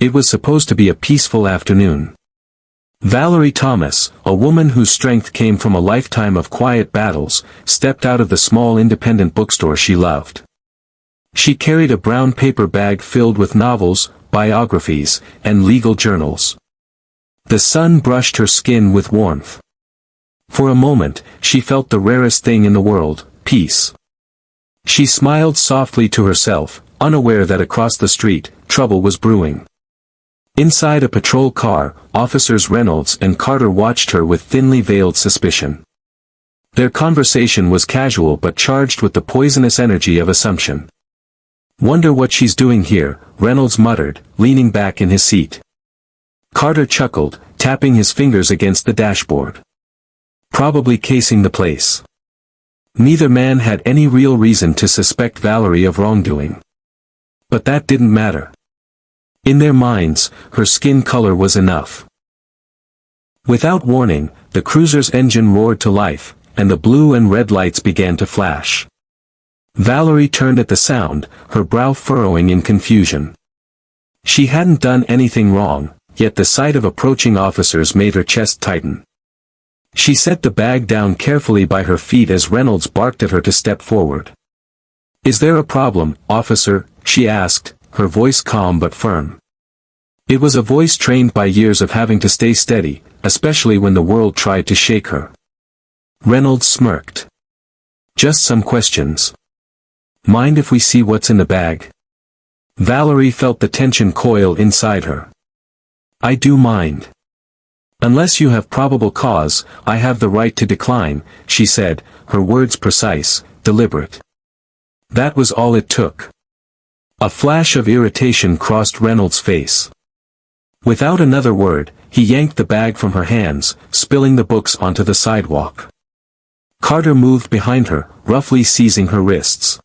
It was supposed to be a peaceful afternoon. Valerie Thomas, a woman whose strength came from a lifetime of quiet battles, stepped out of the small independent bookstore she loved. She carried a brown paper bag filled with novels, biographies, and legal journals. The sun brushed her skin with warmth. For a moment, she felt the rarest thing in the world, peace. She smiled softly to herself, unaware that across the street, trouble was brewing. Inside a patrol car, Officers Reynolds and Carter watched her with thinly veiled suspicion. Their conversation was casual but charged with the poisonous energy of assumption. "Wonder what she's doing here," Reynolds muttered, leaning back in his seat. Carter chuckled, tapping his fingers against the dashboard. "Probably casing the place." Neither man had any real reason to suspect Valerie of wrongdoing. But that didn't matter. In their minds, her skin color was enough. Without warning, the cruiser's engine roared to life, and the blue and red lights began to flash. Valerie turned at the sound, her brow furrowing in confusion. She hadn't done anything wrong, yet the sight of approaching officers made her chest tighten. She set the bag down carefully by her feet as Reynolds barked at her to step forward. "Is there a problem, officer?" she asked, her voice calm but firm. It was a voice trained by years of having to stay steady, especially when the world tried to shake her. Reynolds smirked. "Just some questions. Mind if we see what's in the bag?" Valerie felt the tension coil inside her. "I do mind. Unless you have probable cause, I have the right to decline," she said, her words precise, deliberate. That was all it took. A flash of irritation crossed Reynolds' face. Without another word, he yanked the bag from her hands, spilling the books onto the sidewalk. Carter moved behind her, roughly seizing her wrists.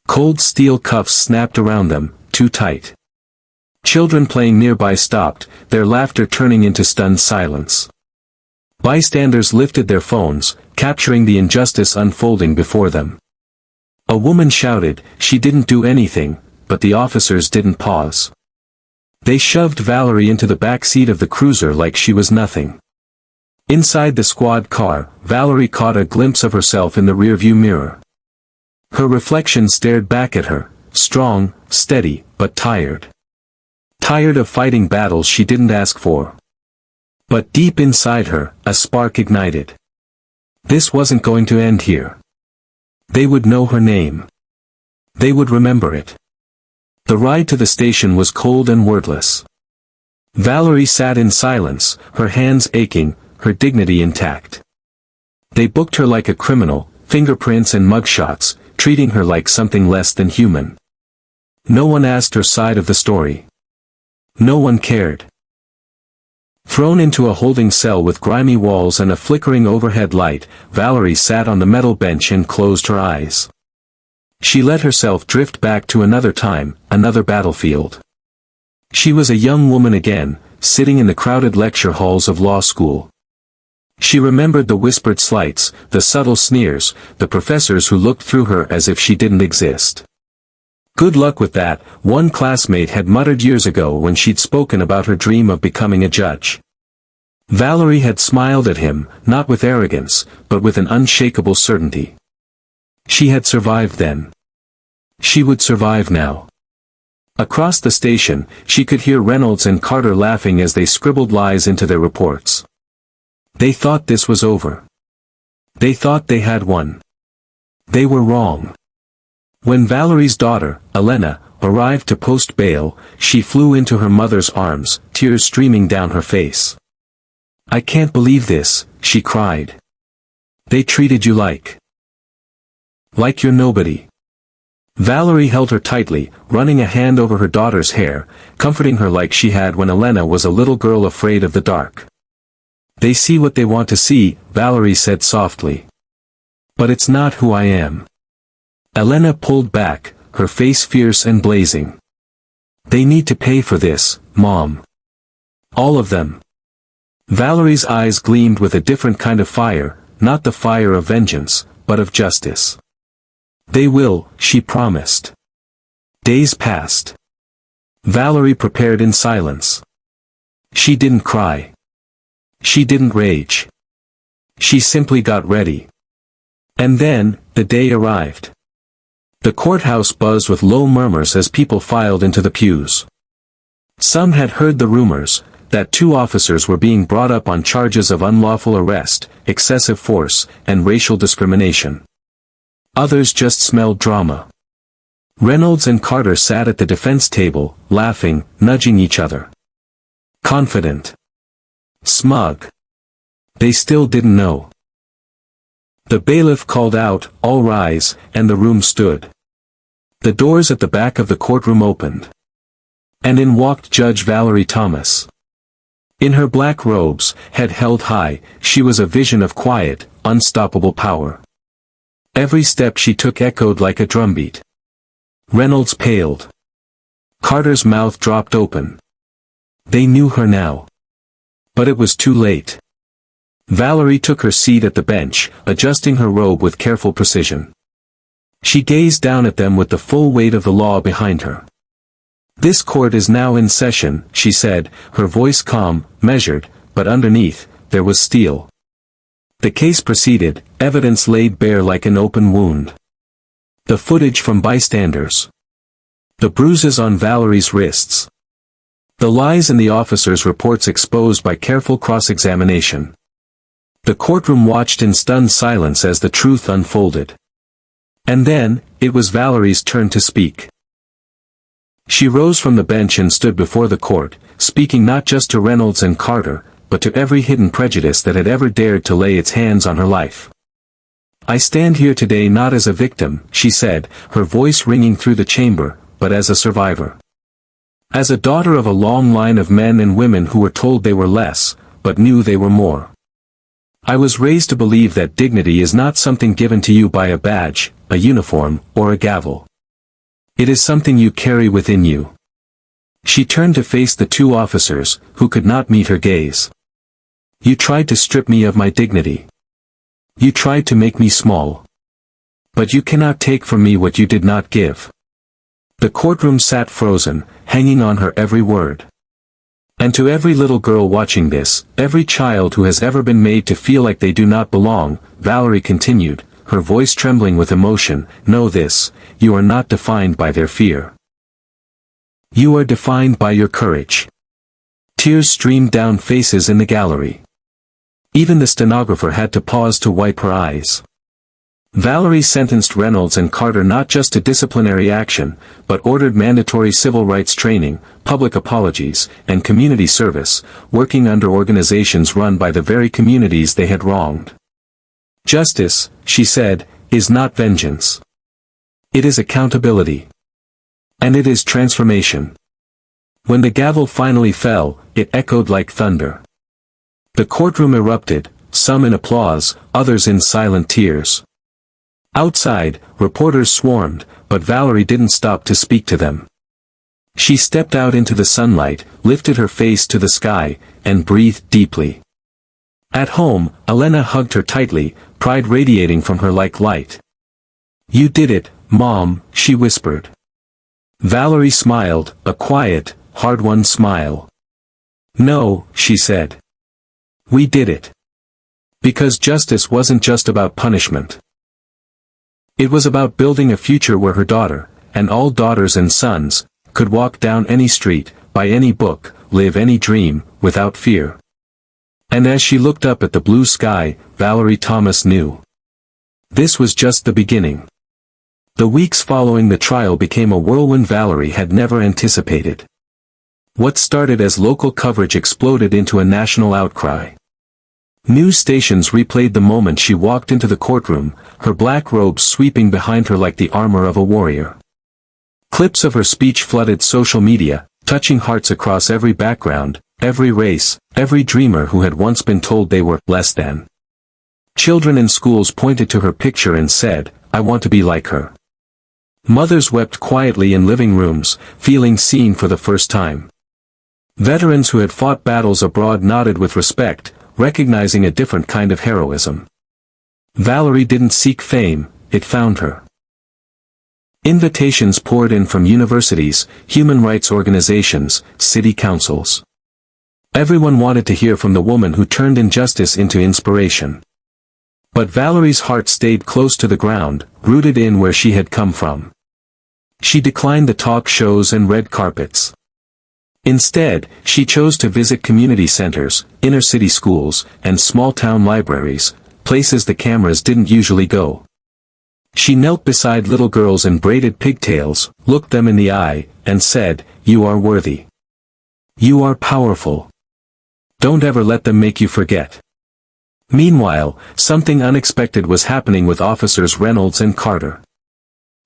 Cold steel cuffs snapped around them, too tight. Children playing nearby stopped, their laughter turning into stunned silence. Bystanders lifted their phones, capturing the injustice unfolding before them. A woman shouted, "She didn't do anything," but the officers didn't pause. They shoved Valerie into the back seat of the cruiser like she was nothing. Inside the squad car, Valerie caught a glimpse of herself in the rearview mirror. Her reflection stared back at her, strong, steady, but tired. Tired of fighting battles she didn't ask for. But deep inside her, a spark ignited. This wasn't going to end here. They would know her name. They would remember it. The ride to the station was cold and wordless. Valerie sat in silence, her hands aching, her dignity intact. They booked her like a criminal, fingerprints and mugshots, treating her like something less than human. No one asked her side of the story. No one cared. Thrown into a holding cell with grimy walls and a flickering overhead light, Valerie sat on the metal bench and closed her eyes. She let herself drift back to another time, another battlefield. She was a young woman again, sitting in the crowded lecture halls of law school. She remembered the whispered slights, the subtle sneers, the professors who looked through her as if she didn't exist. "Good luck with that," one classmate had muttered years ago when she'd spoken about her dream of becoming a judge. Valerie had smiled at him, not with arrogance, but with an unshakable certainty. She had survived then. She would survive now. Across the station, she could hear Reynolds and Carter laughing as they scribbled lies into their reports. They thought this was over. They thought they had won. They were wrong. When Valerie's daughter, Elena, arrived to post bail, she flew into her mother's arms, tears streaming down her face. "I can't believe this," she cried. "They treated you like you're nobody." Valerie held her tightly, running a hand over her daughter's hair, comforting her like she had when Elena was a little girl afraid of the dark. "They see what they want to see," Valerie said softly. "But it's not who I am." Elena pulled back, her face fierce and blazing. "They need to pay for this, Mom. All of them." Valerie's eyes gleamed with a different kind of fire, not the fire of vengeance, but of justice. "They will," she promised. Days passed. Valerie prepared in silence. She didn't cry. She didn't rage. She simply got ready. And then, the day arrived. The courthouse buzzed with low murmurs as people filed into the pews. Some had heard the rumors that 2 officers were being brought up on charges of unlawful arrest, excessive force, and racial discrimination. Others just smelled drama. Reynolds and Carter sat at the defense table, laughing, nudging each other. Confident. Smug. They still didn't know. The bailiff called out, "All rise," and the room stood. The doors at the back of the courtroom opened. And in walked Judge Valerie Thomas. In her black robes, head held high, she was a vision of quiet, unstoppable power. Every step she took echoed like a drumbeat. Reynolds paled. Carter's mouth dropped open. They knew her now. But it was too late. Valerie took her seat at the bench, adjusting her robe with careful precision. She gazed down at them with the full weight of the law behind her. "This court is now in session," she said, her voice calm, measured, but underneath, there was steel. The case proceeded, evidence laid bare like an open wound. The footage from bystanders. The bruises on Valerie's wrists. The lies in the officers' reports exposed by careful cross-examination. The courtroom watched in stunned silence as the truth unfolded. And then, it was Valerie's turn to speak. She rose from the bench and stood before the court, speaking not just to Reynolds and Carter, but to every hidden prejudice that had ever dared to lay its hands on her life. "I stand here today not as a victim," she said, her voice ringing through the chamber, "but as a survivor. As a daughter of a long line of men and women who were told they were less, but knew they were more. I was raised to believe that dignity is not something given to you by a badge, a uniform, or a gavel. It is something you carry within you." She turned to face the 2 officers, who could not meet her gaze. "You tried to strip me of my dignity. You tried to make me small. But you cannot take from me what you did not give." The courtroom sat frozen, hanging on her every word. And to every little girl watching this, every child who has ever been made to feel like they do not belong, Valerie continued, her voice trembling with emotion, "Know this, you are not defined by their fear. You are defined by your courage." Tears streamed down faces in the gallery. Even the stenographer had to pause to wipe her eyes. Valerie sentenced Reynolds and Carter not just to disciplinary action, but ordered mandatory civil rights training, public apologies, and community service, working under organizations run by the very communities they had wronged. "Justice," she said, "is not vengeance. It is accountability. And it is transformation." When the gavel finally fell, it echoed like thunder. The courtroom erupted, some in applause, others in silent tears. Outside, reporters swarmed, but Valerie didn't stop to speak to them. She stepped out into the sunlight, lifted her face to the sky, and breathed deeply. At home, Elena hugged her tightly, pride radiating from her like light. "You did it, Mom," she whispered. Valerie smiled, a quiet, hard-won smile. "No," she said. "We did it. Because justice wasn't just about punishment. It was about building a future where her daughter, and all daughters and sons, could walk down any street, buy any book, live any dream, without fear." And as she looked up at the blue sky, Valerie Thomas knew. This was just the beginning. The weeks following the trial became a whirlwind Valerie had never anticipated. What started as local coverage exploded into a national outcry. News stations replayed the moment she walked into the courtroom, her black robes sweeping behind her like the armor of a warrior. Clips of her speech flooded social media, touching hearts across every background, every race, every dreamer who had once been told they were less than. Children in schools pointed to her picture and said, "I want to be like her." Mothers wept quietly in living rooms, feeling seen for the first time. Veterans who had fought battles abroad nodded with respect, recognizing a different kind of heroism. Valerie didn't seek fame, it found her. Invitations poured in from universities, human rights organizations, city councils. Everyone wanted to hear from the woman who turned injustice into inspiration. But Valerie's heart stayed close to the ground, rooted in where she had come from. She declined the talk shows and red carpets. Instead, she chose to visit community centers, inner-city schools, and small-town libraries, places the cameras didn't usually go. She knelt beside little girls in braided pigtails, looked them in the eye, and said, "You are worthy. You are powerful. Don't ever let them make you forget." Meanwhile, something unexpected was happening with officers Reynolds and Carter.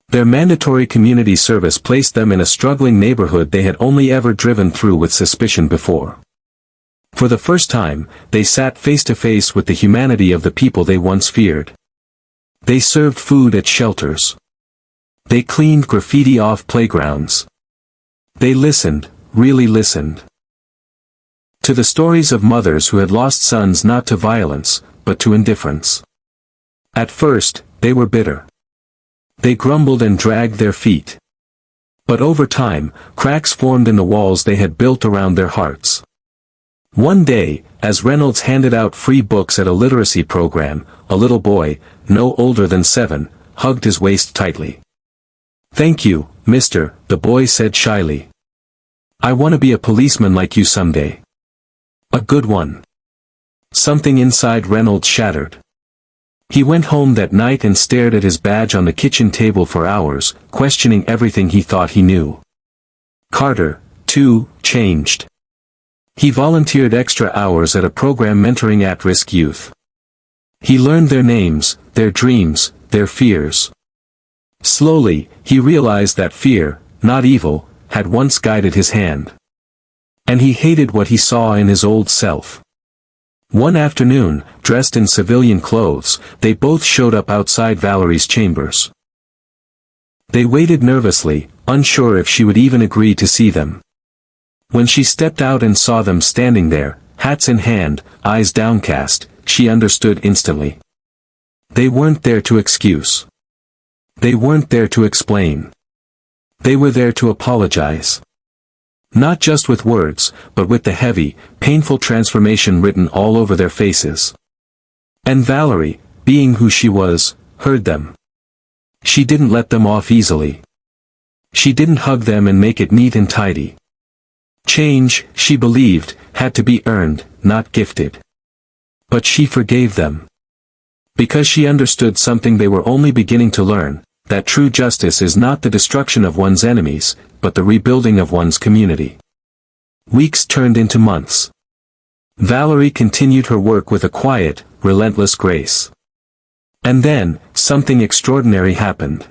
Their mandatory community service placed them in a struggling neighborhood they had only ever driven through with suspicion before. For the first time, they sat face to face with the humanity of the people they once feared. They served food at shelters. They cleaned graffiti off playgrounds. They listened, really listened. To the stories of mothers who had lost sons not to violence, but to indifference. At first, they were bitter. They grumbled and dragged their feet. But over time, cracks formed in the walls they had built around their hearts. One day, as Reynolds handed out free books at a literacy program, a little boy, no older than 7, hugged his waist tightly. "Thank you, mister," the boy said shyly. "I want to be a policeman like you someday. A good one." Something inside Reynolds shattered. He went home that night and stared at his badge on the kitchen table for hours, questioning everything he thought he knew. Carter, too, changed. He volunteered extra hours at a program mentoring at-risk youth. He learned their names, their dreams, their fears. Slowly, he realized that fear, not evil, had once guided his hand. And he hated what he saw in his old self. One afternoon, dressed in civilian clothes, they both showed up outside Valerie's chambers. They waited nervously, unsure if she would even agree to see them. When she stepped out and saw them standing there, hats in hand, eyes downcast, she understood instantly. They weren't there to excuse. They weren't there to explain. They were there to apologize. Not just with words, but with the heavy, painful transformation written all over their faces. And Valerie, being who she was, heard them. She didn't let them off easily. She didn't hug them and make it neat and tidy. Change, she believed, had to be earned, not gifted. But she forgave them. Because she understood something they were only beginning to learn, that true justice is not the destruction of one's enemies, but the rebuilding of one's community. Weeks turned into months. Valerie continued her work with a quiet, relentless grace. And then, something extraordinary happened.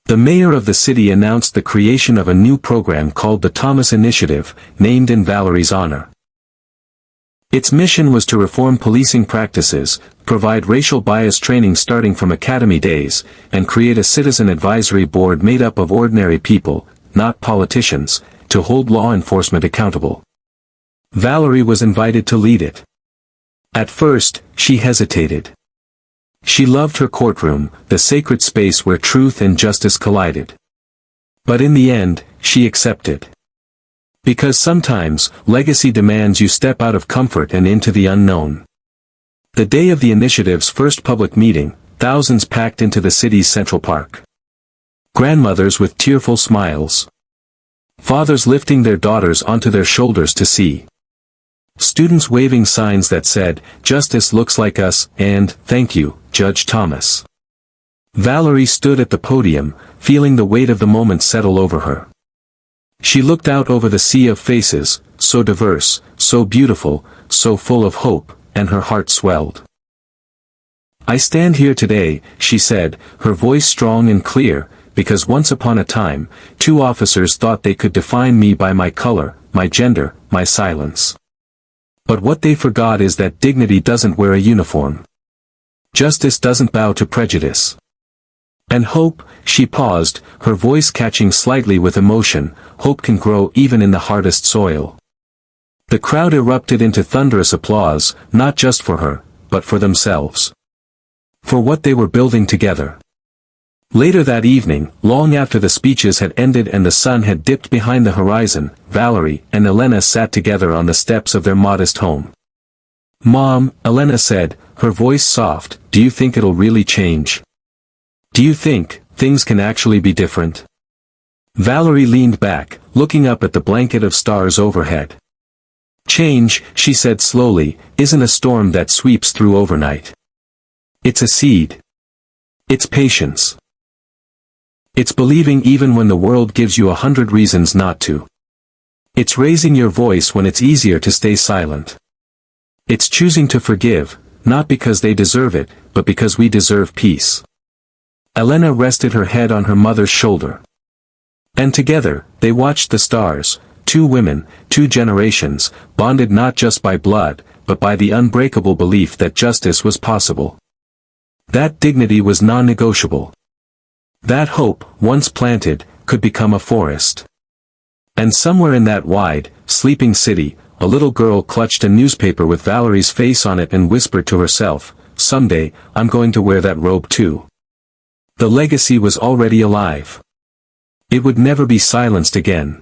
The mayor of the city announced the creation of a new program called the Thomas Initiative, named in Valerie's honor. Its mission was to reform policing practices, provide racial bias training starting from academy days, and create a citizen advisory board made up of ordinary people, not politicians, to hold law enforcement accountable. Valerie was invited to lead it. At first, she hesitated. She loved her courtroom, the sacred space where truth and justice collided. But in the end, she accepted. Because sometimes, legacy demands you step out of comfort and into the unknown. The day of the initiative's first public meeting, thousands packed into the city's Central Park. Grandmothers with tearful smiles. Fathers lifting their daughters onto their shoulders to see. Students waving signs that said, "Justice looks like us," and, "Thank you, Judge Thomas." Valerie stood at the podium, feeling the weight of the moment settle over her. She looked out over the sea of faces, so diverse, so beautiful, so full of hope, and her heart swelled. "I stand here today," she said, her voice strong and clear, "because once upon a time, 2 officers thought they could define me by my color, my gender, my silence. But what they forgot is that dignity doesn't wear a uniform. Justice doesn't bow to prejudice. And hope," she paused, her voice catching slightly with emotion, "hope can grow even in the hardest soil." The crowd erupted into thunderous applause, not just for her, but for themselves. For what they were building together. Later that evening, long after the speeches had ended and the sun had dipped behind the horizon, Valerie and Elena sat together on the steps of their modest home. "Mom," Elena said, her voice soft, "do you think it'll really change? Do you think things can actually be different?" Valerie leaned back, looking up at the blanket of stars overhead. "Change," she said slowly, "isn't a storm that sweeps through overnight. It's a seed. It's patience. It's believing even when the world gives you 100 reasons not to. It's raising your voice when it's easier to stay silent. It's choosing to forgive, not because they deserve it, but because we deserve peace." Elena rested her head on her mother's shoulder. And together, they watched the stars, two women, two generations, bonded not just by blood, but by the unbreakable belief that justice was possible. That dignity was non-negotiable. That hope, once planted, could become a forest. And somewhere in that wide, sleeping city, a little girl clutched a newspaper with Valerie's face on it and whispered to herself, "Someday, I'm going to wear that robe too." The legacy was already alive. It would never be silenced again.